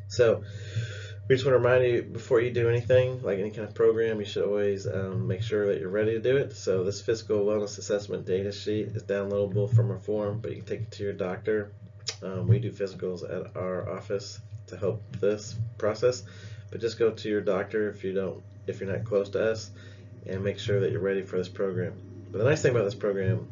So we just want to remind you, before you do anything, like any kind of program, you should always make sure that you're ready to do it. So this physical wellness assessment data sheet is downloadable from our form, but you can take it to your doctor. We do physicals at our office to help this process, but just go to your doctor if you're not close to us, and make sure that you're ready for this program. But the nice thing about this program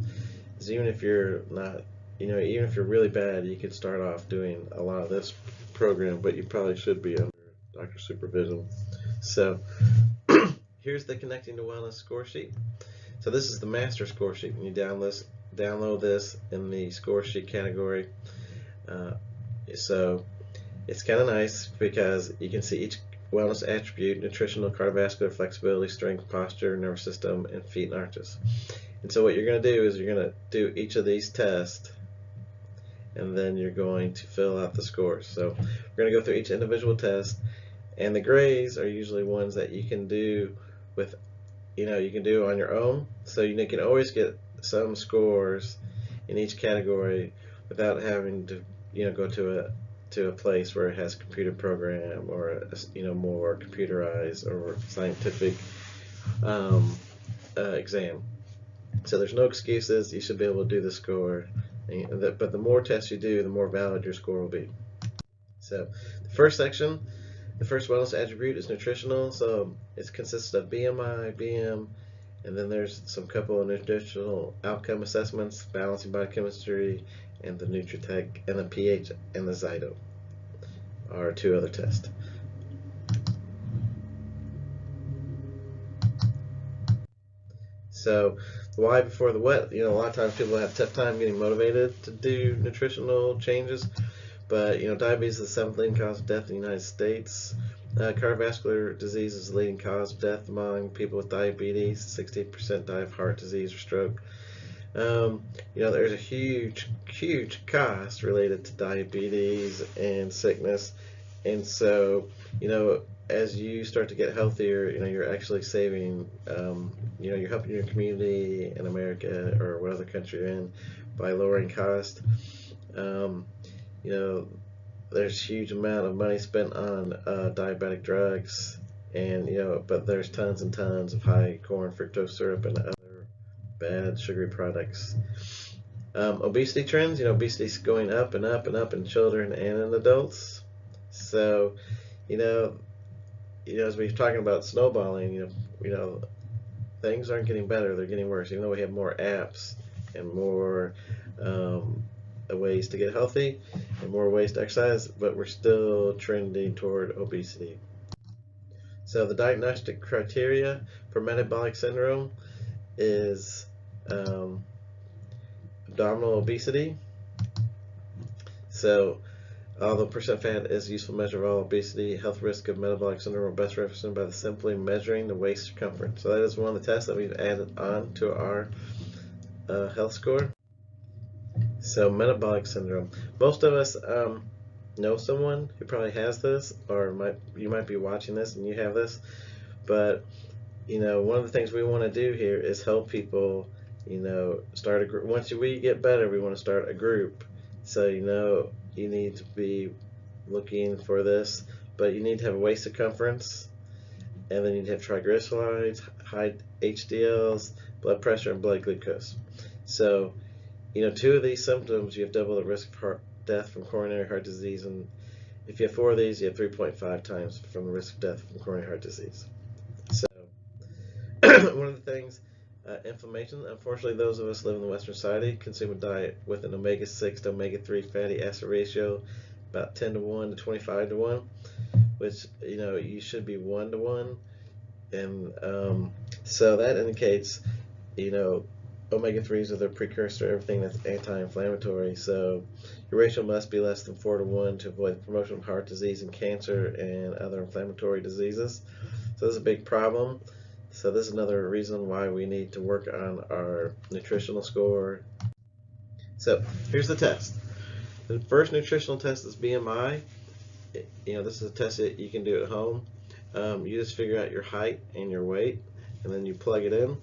is, even if you're not, even if you're really bad, you could start off doing a lot of this program, but you probably should be under doctor supervision. So here's the Connecting to Wellness score sheet. So this is the master score sheet, and you download this in the score sheet category. So it's kind of nice because you can see each wellness attribute: nutritional, cardiovascular, flexibility, strength, posture, nervous system, and feet and arches. And so what you're going to do is you're going to do each of these tests, and then you're going to fill out the scores. So we're going to go through each individual test, and the grades are usually ones that you can do with, you can do on your own. So you can always get some scores in each category without having to, go to a place where it has a computer program or a, more computerized or scientific exam. So there's no excuses. You should be able to do the score. But the more tests you do, the more valid your score will be. So the first section, the first wellness attribute is nutritional. So it consists of BMI, BM, and then there's some couple of nutritional outcome assessments: balancing biochemistry, and the Nutritech, and the pH, and the Designo are two other tests. So the why before the what, a lot of times people have a tough time getting motivated to do nutritional changes, but diabetes is the 7th leading cause of death in the United States. Cardiovascular disease is the leading cause of death among people with diabetes. 68% die of heart disease or stroke. There's a huge cost related to diabetes and sickness, and so as you start to get healthier, you're actually saving, you're helping your community in America or whatever country you're in by lowering cost. There's a huge amount of money spent on diabetic drugs, and but there's tons and tons of high corn fructose syrup and other bad sugary products. Obesity trends, obesity is going up and up and up in children and in adults. So, as we're talking about snowballing, things aren't getting better; they're getting worse. Even though we have more apps and more ways to get healthy and more ways to exercise, but we're still trending toward obesity. So the diagnostic criteria for metabolic syndrome is abdominal obesity. So although percent fat is a useful measure of all obesity, health risk of metabolic syndrome are best represented by simply measuring the waist circumference. So that is one of the tests that we've added on to our health score. So metabolic syndrome. Most of us know someone who probably has this, or you might be watching this and you have this. But one of the things we want to do here is help people. Start a group. Once we get better, we want to start a group. So you need to be looking for this, but you need to have a waist circumference, and then you need to have triglycerides, high HDLs, blood pressure, and blood glucose. So, two of these symptoms, you have double the risk of death from coronary heart disease, and if you have 4 of these, you have 3.5 times from the risk of death from coronary heart disease. So, one of the things, inflammation. Unfortunately, those of us living in the Western society consume a diet with an omega-6 to omega-3 fatty acid ratio about 10 to 1 to 25 to 1, which you should be 1 to 1, and so that indicates omega-3s are the precursor to everything that's anti-inflammatory. So your ratio must be less than 4 to 1 to avoid the promotion of heart disease and cancer and other inflammatory diseases. So this is a big problem. So this is another reason why we need to work on our nutritional score. So here's the test. The first nutritional test is BMI. This is a test that you can do at home. You just figure out your height and your weight, and then you plug it in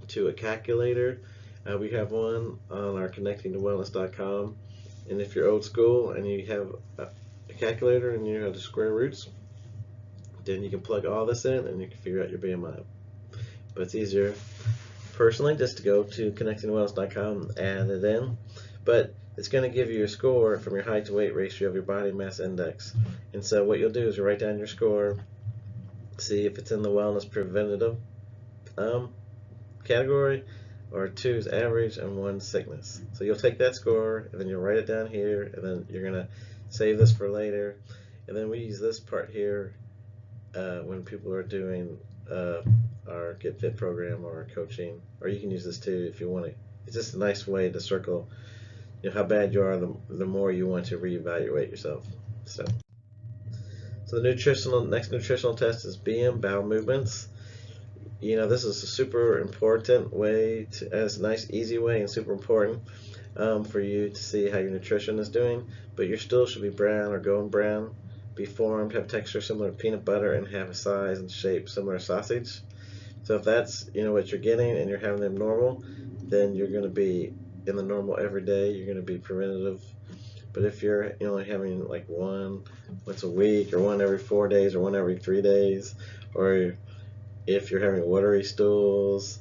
to a calculator. We have one on our connectingtowellness.com, and if you're old school and you have a calculator and you know the square roots, then you can plug all this in and you can figure out your BMI. But it's easier personally just to go to connectingwellness.com, add it in. But it's going to give you your score from your height to weight ratio of your body mass index. And so what you'll do is you write down your score, see if it's in the wellness preventative category, or 2 is average and 1 sickness. So you'll take that score and then you'll write it down here, and then you're going to save this for later. And then we use this part here when people are doing our Get Fit program or our coaching, or you can use this too if you want to. It's just a nice way to circle, you know, how bad you are the more you want to reevaluate yourself. So the next nutritional test is BM, bowel movements. You know, this is a super important way to, it's a nice easy way and super important for you to see how your nutrition is doing, but your stool should be brown or golden brown, be formed, have texture similar to peanut butter, and have a size and shape similar to sausage. So if that's, you know, what you're getting and you're having them normal, then you're going to be in the normal every day. You're going to be preventative. But if you're only having like one once a week, or one every 4 days, or one every 3 days, or if you're having watery stools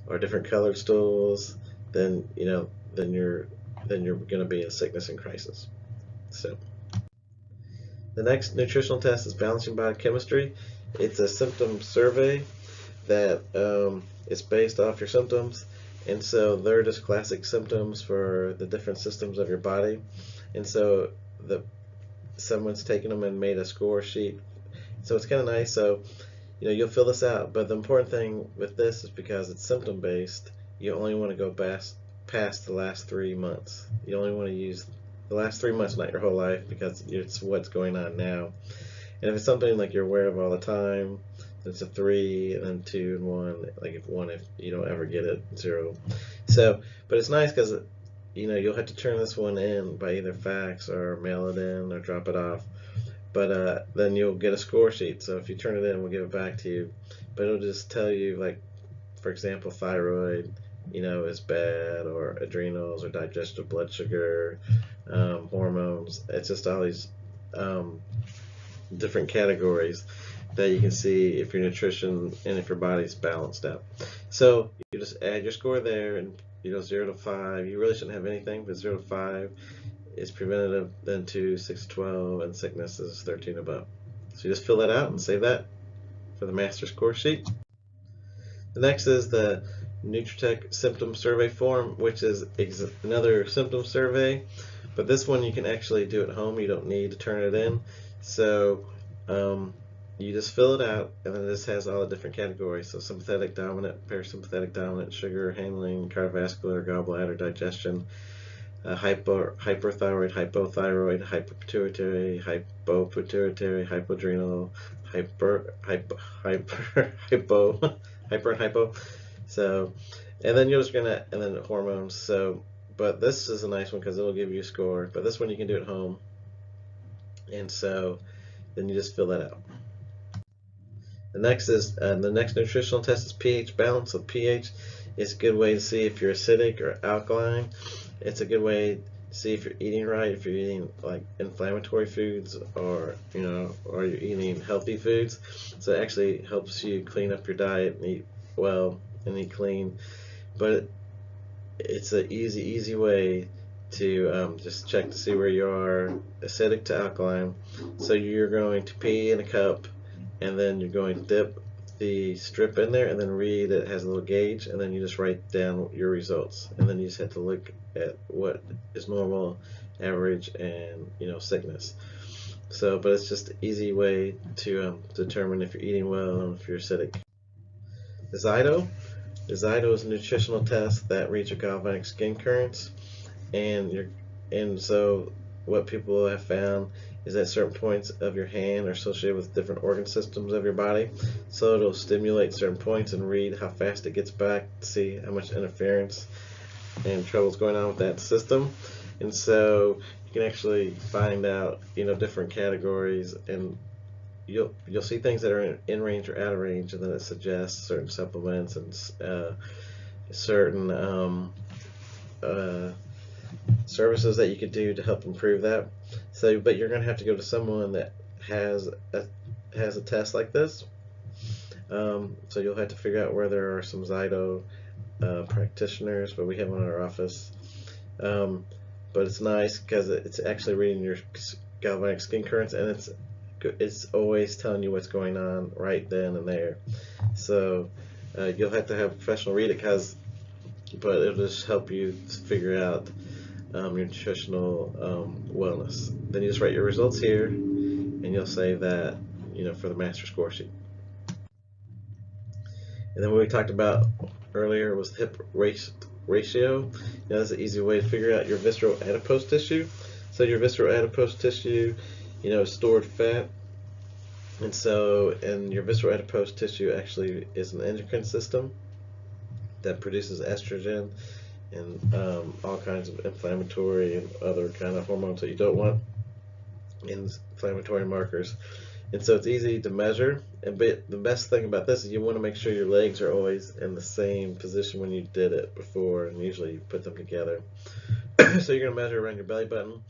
or different colored stools, then then you're going to be in sickness and crisis. So the next nutritional test is balancing biochemistry. It's a symptom survey that is based off your symptoms, and so they're just classic symptoms for the different systems of your body. And so someone's taken them and made a score sheet, so it's kind of nice. So you'll fill this out, but the important thing with this is because it's symptom based, you only want to go past the last 3 months. You only want to use the last 3 months, not your whole life, because it's what's going on now. And if it's something like you're aware of all the time, it's a 3 and then 2 and 1, like if you don't ever get it, 0. So, but it's nice because you'll have to turn this one in by either fax or mail it in or drop it off. But then you'll get a score sheet. So if you turn it in, we'll give it back to you. But it'll just tell you, like, for example, thyroid, is bad, or adrenals, or digestive, blood sugar, hormones. It's just all these different categories that you can see if your nutrition and if your body's balanced out. So you just add your score there, and 0 to 5. You really shouldn't have anything, but 0 to 5 is preventative, then 2, 6 to 12, and sickness is 13 above. So you just fill that out and save that for the master score sheet. The next is the Nutritech Symptom Survey form, which is another symptom survey, but this one you can actually do at home. You don't need to turn it in. So you just fill it out, and then this has all the different categories. So sympathetic dominant, parasympathetic dominant, sugar handling, cardiovascular, gallbladder, digestion, hyperthyroid, hypothyroid, hyperpituitary, hypopituitary, hypoadrenal, hyper and hypo. So, and then you're just gonna, and then hormones. So, but this is a nice one because it'll give you a score. But this one you can do at home, and so then you just fill that out. The next nutritional test is pH balance. So pH is a good way to see if you're acidic or alkaline. It's a good way to see if you're eating right, if you're eating like inflammatory foods, or or you're eating healthy foods. So it actually helps you clean up your diet and eat well and eat clean. But it's an easy way to just check to see where you are acidic to alkaline. So you're going to pee in a cup, and then you're going to dip the strip in there, and then read it has a little gauge, and then you just write down your results, and then you just have to look at what is normal, average, and sickness. So, but it's just an easy way to determine if you're eating well and if you're acidic. Designo is a nutritional test that reads your galvanic skin currents, and so what people have found is that certain points of your hand are associated with different organ systems of your body. So it'll stimulate certain points and read how fast it gets back to see how much interference and troubles going on with that system. And so you can actually find out, different categories, and you'll see things that are in range or out of range, and then it suggests certain supplements and certain services that you could do to help improve that. So, but you're going to have to go to someone that has a test like this. So you'll have to figure out where there are some Zyto practitioners, but we have one in our office. But it's nice because it's actually reading your galvanic skin currents, and it's always telling you what's going on right then and there. So you'll have to have a professional read it, but it'll just help you figure out your nutritional wellness. Then you just write your results here, and you'll save that, for the master score sheet. And then what we talked about earlier was hip ratio. That's an easy way to figure out your visceral adipose tissue. So your visceral adipose tissue, is stored fat. And your visceral adipose tissue actually is an endocrine system that produces estrogen and all kinds of inflammatory and other kind of hormones that you don't want, inflammatory markers. And so it's easy to measure. And the best thing about this is you want to make sure your legs are always in the same position when you did it before, and usually you put them together. So you're going to measure around your belly button,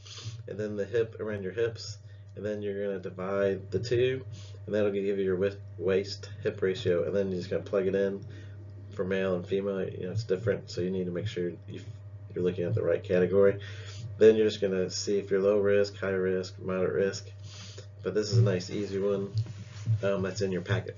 and then the hip around your hips, and then you're going to divide the two, and that'll give you your waist hip ratio, and then you're just going to plug it in. For male and female, it's different, so you need to make sure you're looking at the right category. Then you're just going to see if you're low risk, high risk, moderate risk. But this is a nice, easy one that's in your packet.